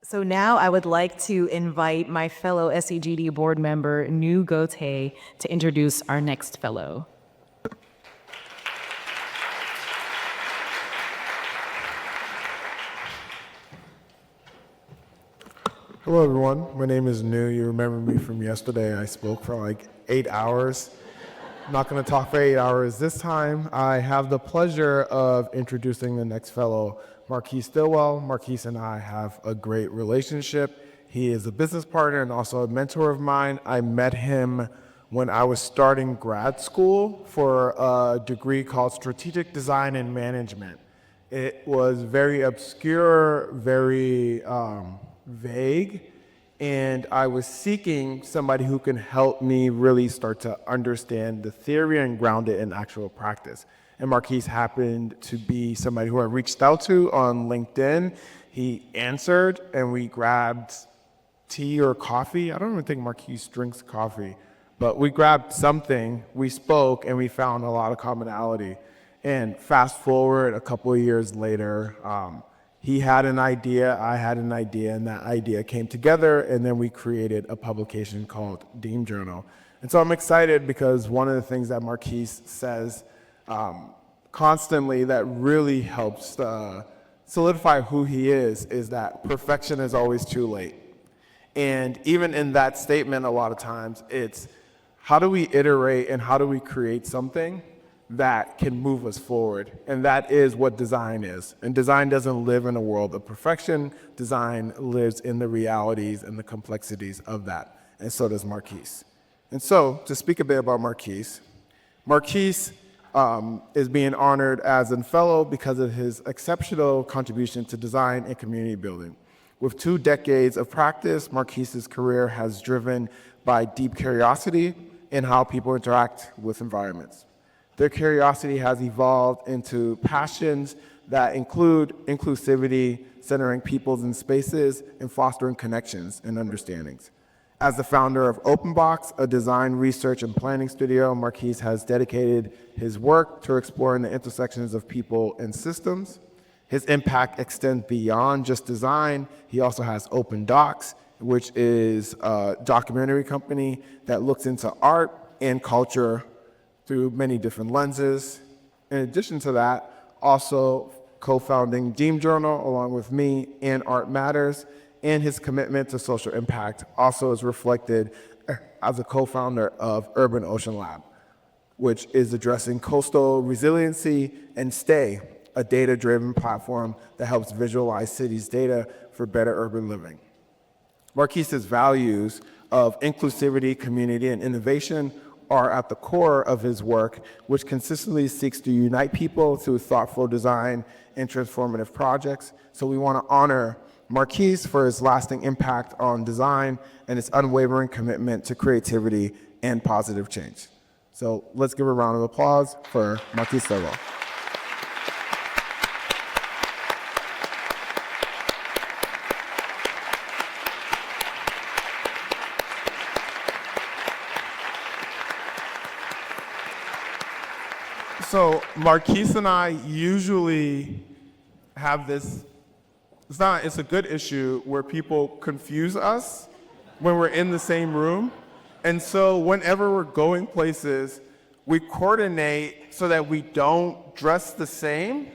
So now I would like to invite my fellow SEGD board member, Nu Gote, to introduce our next fellow. Hello, everyone. My name is Nu. You remember me from yesterday. I spoke for like 8 hours. I'm not going to talk for 8 hours this time. I have the pleasure of introducing the next fellow, Marquise Stillwell. Marquise and I have a great relationship. He is a business partner and also a mentor of mine. I met him when I was starting grad school for a degree called Strategic Design and Management. It was very obscure, very vague, and I was seeking somebody who can help me really start to understand the theory and ground it in actual practice. And Marquise happened to be somebody who I reached out to on LinkedIn. He answered, and we grabbed tea or coffee. I don't even think Marquise drinks coffee, but we grabbed something, we spoke, and we found a lot of commonality. And fast forward a couple of years later, he had an idea, I had an idea, and that idea came together, and then we created a publication called Deem Journal. And so I'm excited because one of the things that Marquise says constantly that really helps solidify who he is that perfection is always too late. And even in that statement, a lot of times, it's how do we iterate and how do we create something that can move us forward? And that is what design is. And design doesn't live in a world of perfection. Design lives in the realities and the complexities of that. And so does Marquise. And so, to speak a bit about Marquise, Marquise is being honored as a fellow because of his exceptional contribution to design and community building. With 2 decades of practice, Marquise's career has driven by deep curiosity in how people interact with environments. Their curiosity has evolved into passions that include inclusivity, centering peoples and spaces, and fostering connections and understandings. As the founder of Openbox, a design, research, and planning studio, Marquise has dedicated his work to exploring the intersections of people and systems. His impact extends beyond just design. He also has Opendox, which is a documentary company that looks into art and culture through many different lenses. In addition to that, also co-founding Deem Journal along with me and Art Matters, and his commitment to social impact also is reflected as a co-founder of Urban Ocean Lab, which is addressing coastal resiliency, and Stae, a data-driven platform that helps visualize cities' data for better urban living. Marquise's values of inclusivity, community, and innovation are at the core of his work, which consistently seeks to unite people through thoughtful design and transformative projects. So we want to honor Marquise for his lasting impact on design and his unwavering commitment to creativity and positive change. So let's give a round of applause for Marquise Stillwell. So Marquise and I usually have this, it's a good issue where people confuse us when we're in the same room. And so whenever we're going places, we coordinate so that we don't dress the same.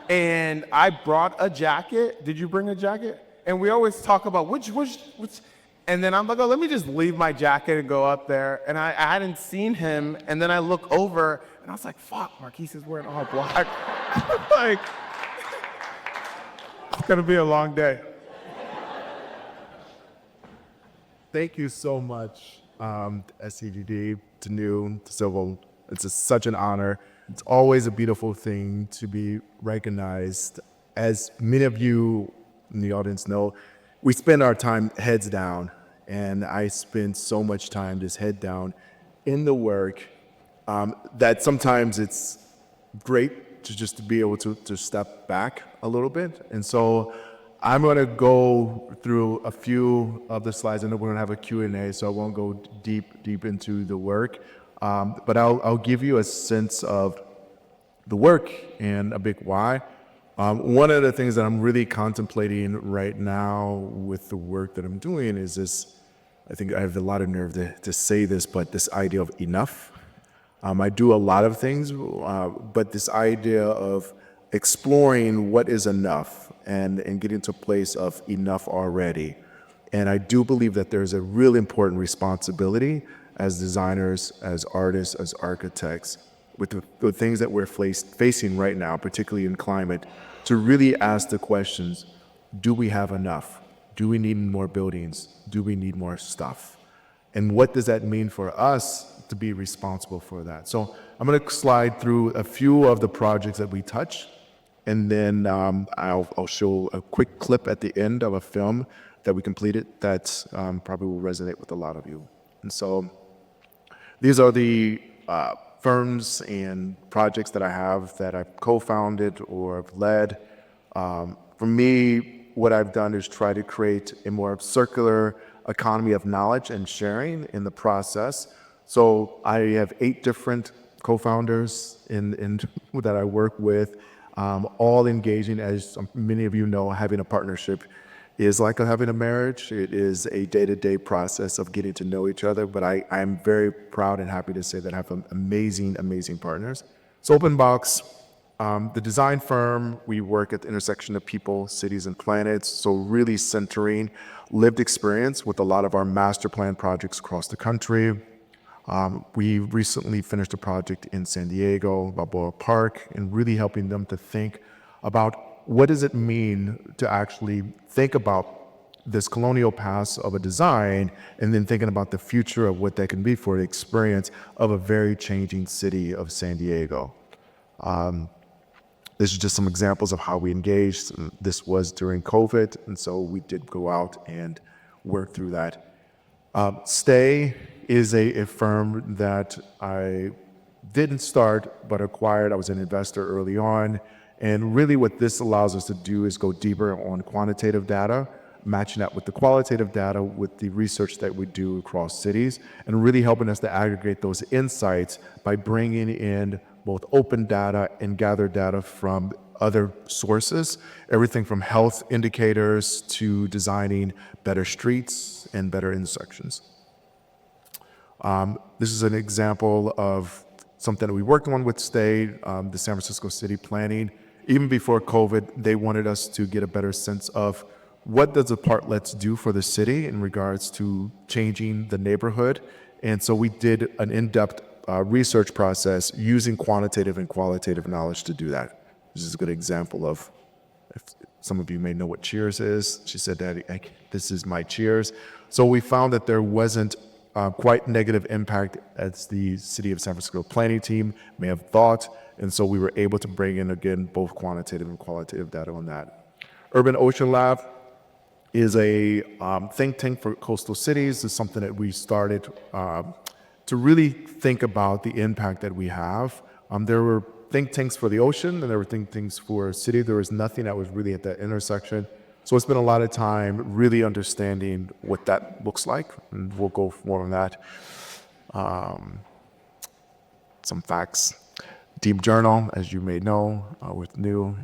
And I brought a jacket. Did you bring a jacket? And we always talk about which, and then I'm like, oh, let me just leave my jacket and go up there. And I hadn't seen him, and then I look over, and I was like, fuck, Marquise is wearing all black. Like, it's gonna be a long day. Thank you so much, SEGD, to Nu, to Silvo. It's such an honor. It's always a beautiful thing to be recognized. As many of you in the audience know, we spend our time heads down, and I spend so much time just head down in the work that sometimes it's great to just to be able to step back a little bit. And so I'm going to go through a few of the slides. I know we're going to have a Q&A, so I won't go deep into the work. But I'll give you a sense of the work and a big why. One of the things that I'm really contemplating right now with the work that I'm doing is this. I think I have a lot of nerve to say this, but this idea of enough. I do a lot of things, but this idea of exploring what is enough and getting to a place of enough already. And I do believe that there's a real important responsibility as designers, as artists, as architects, with the things that we're facing right now, particularly in climate, to really ask the questions, do we have enough? Do we need more buildings? Do we need more stuff? And what does that mean for us to be responsible for that? So I'm going to slide through a few of the projects that we touch, and then I'll show a quick clip at the end of a film that we completed that probably will resonate with a lot of you. And so these are the firms and projects that I have that I've co-founded or have led. For me, what I've done is try to create a more circular economy of knowledge and sharing in the process. So I have 8 different co-founders that I work with, all engaging. As many of you know, having a partnership is like having a marriage. It is a day-to-day process of getting to know each other, but I am very proud and happy to say that I have amazing, amazing partners. So Openbox, the design firm, we work at the intersection of people, cities, and planets, so really centering lived experience with a lot of our master plan projects across the country. We recently finished a project in San Diego, Balboa Park, and really helping them to think about what does it mean to actually think about this colonial past of a design and then thinking about the future of what that can be for the experience of a very changing city of San Diego. This is just some examples of how we engaged. This was during COVID, and so we did go out and work through that. Stae is a firm that I didn't start but acquired. I was an investor early on. And really what this allows us to do is go deeper on quantitative data, matching that with the qualitative data with the research that we do across cities, and really helping us to aggregate those insights by bringing in both open data and gathered data from other sources, everything from health indicators to designing better streets and better intersections. This is an example of something that we worked on with Stae, the San Francisco City Planning. Even before COVID, they wanted us to get a better sense of what does the parklets do for the city in regards to changing the neighborhood. And so we did an in-depth research process using quantitative and qualitative knowledge to do that. This is a good example of, if some of you may know what Cheers is. She said, Daddy, this is my Cheers. So we found that there wasn't quite negative impact as the City of San Francisco planning team may have thought. And so we were able to bring in, again, both quantitative and qualitative data on that. Urban Ocean Lab is a think tank for coastal cities. It's something that we started to really think about the impact that we have. There were think tanks for the ocean and there were think tanks for a city. There was nothing that was really at that intersection. So it's been a lot of time really understanding what that looks like, and we'll go more on that. Some facts. Deem Journal, as you may know, with new.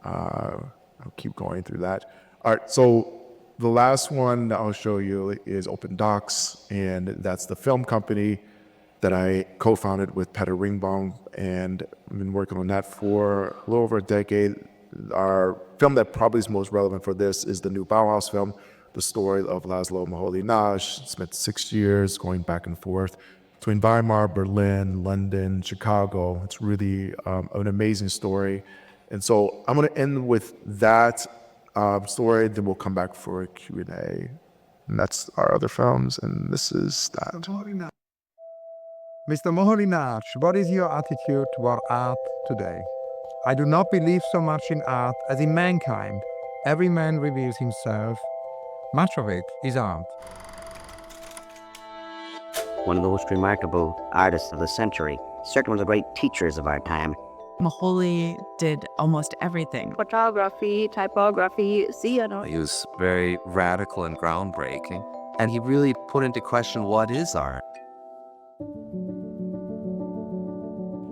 I'll keep going through that. All right, so the last one that I'll show you is Opendox, and that's the film company that I co-founded with Peter Ringbaum, and I've been working on that for a little over a decade. Our film that probably is most relevant for this is the new Bauhaus film, the story of Laszlo Moholy-Nagy. Spent 6 years going back and forth between Weimar, Berlin, London, Chicago. It's really an amazing story. And so I'm going to end with that story, then we'll come back for a Q&A. And that's our other films, and this is that. Mr. Moholy-Nagy, what is your attitude toward art today? I do not believe so much in art as in mankind. Every man reveals himself. Much of it is art. One of the most remarkable artists of the century, certainly one of the great teachers of our time. Moholy did almost everything. Photography, typography, theater. He was very radical and groundbreaking, and he really put into question what is art.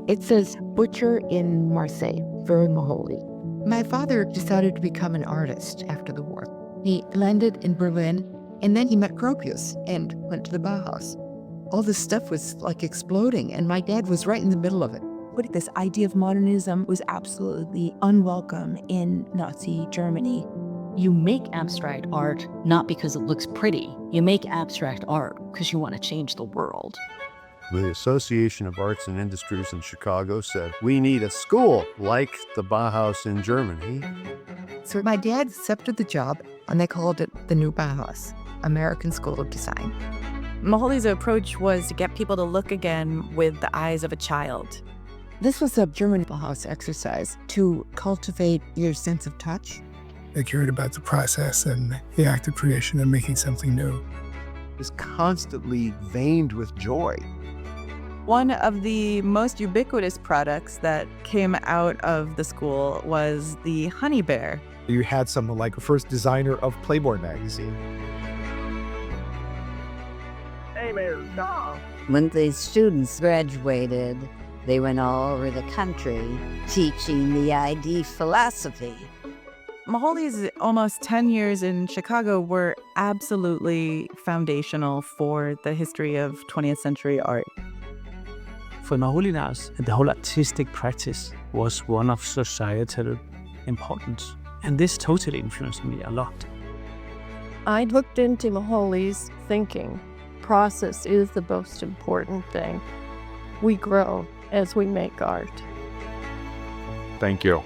It says butcher in Marseille, very Moholy. My father decided to become an artist after the war. He landed in Berlin, and then he met Gropius and went to the Bauhaus. All this stuff was like exploding, and my dad was right in the middle of it. But this idea of modernism was absolutely unwelcome in Nazi Germany. You make abstract art not because it looks pretty. You make abstract art because you want to change the world. The Association of Arts and Industries in Chicago said, we need a school like the Bauhaus in Germany. So my dad accepted the job, and they called it the New Bauhaus, American School of Design. Moholy's approach was to get people to look again with the eyes of a child. This was a German Bauhaus exercise to cultivate your sense of touch. They cared about the process and the act of creation and making something new. Is constantly veined with joy. One of the most ubiquitous products that came out of the school was the Honey Bear. You had someone like the first designer of Playboy magazine. When the students graduated, they went all over the country teaching the ID philosophy. Moholy's almost 10 years in Chicago were absolutely foundational for the history of 20th century art. For Moholy, the whole artistic practice was one of societal importance, and this totally influenced me a lot. I looked into Moholy's thinking. Process is the most important thing. We grow as we make art. Thank you.